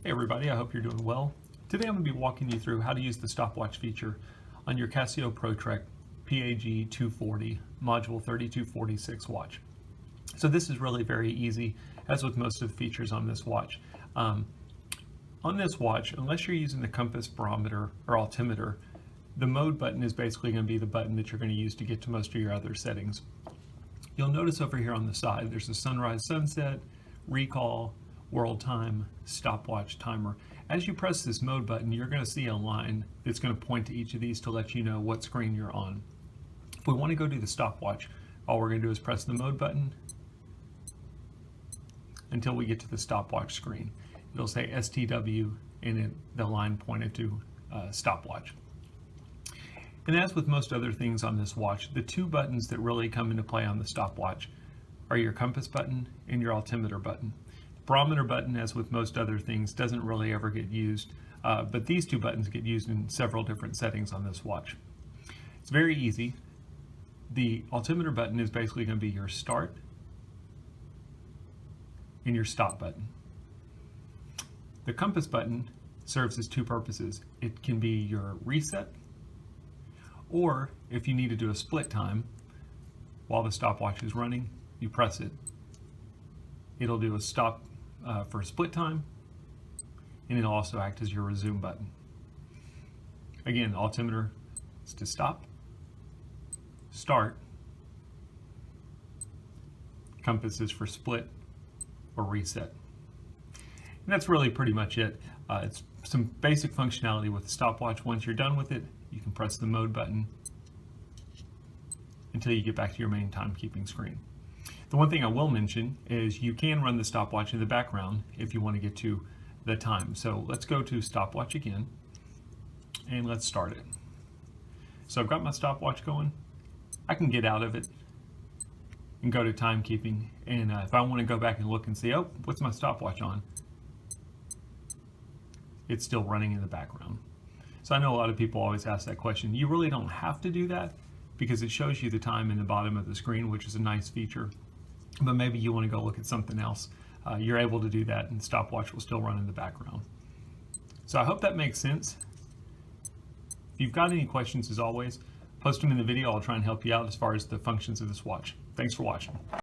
Hey everybody, I hope you're doing well. Today I'm going to be walking you through how to use the stopwatch feature on your Casio Pro Trek PAG240 Module 3246 watch. So this is really very easy, as with most of the features on this watch. On this watch, unless you're using the compass, barometer, or altimeter, the mode button is basically going to be the button that you're going to use to get to most of your other settings. You'll notice over here on the side there's a sunrise, sunset, recall, world time, stopwatch, timer. As you press this mode button, you're going to see a line that's going to point to each of these to let you know what screen you're on. If we want to go to the stopwatch, all we're going to do is press the mode button until we get to the stopwatch screen. It'll say STW and the line pointed to stopwatch. And as with most other things on this watch, the two buttons that really come into play on the stopwatch are your compass button and your altimeter button. Barometer button, as with most other things, doesn't really ever get used, but these two buttons get used in several different settings on this watch. It's very easy. The altimeter button is basically going to be your start and your stop button. The compass button serves as two purposes. It can be your reset, or if you need to do a split time while the stopwatch is running, you press it. It'll do a stop for a split time, and it'll also act as your resume button. Again, altimeter is to stop, start, compass is for split or reset. And that's really pretty much it. It's some basic functionality with the stopwatch. Once you're done with it, you can press the mode button until you get back to your main timekeeping screen. The one thing I will mention is you can run the stopwatch in the background if you want to get to the time. So let's go to stopwatch again and let's start it. So I've got my stopwatch going. I can get out of it and go to timekeeping, and if I want to go back and look and see, oh, what's my stopwatch on? It's still running in the background. So I know a lot of people always ask that question. You really don't have to do that because it shows you the time in the bottom of the screen, which is a nice feature. But maybe you want to go look at something else. You're able to do that, and the stopwatch will still run in the background. So I hope that makes sense. If you've got any questions, as always, post them in the video. I'll try and help you out as far as the functions of this watch. Thanks for watching.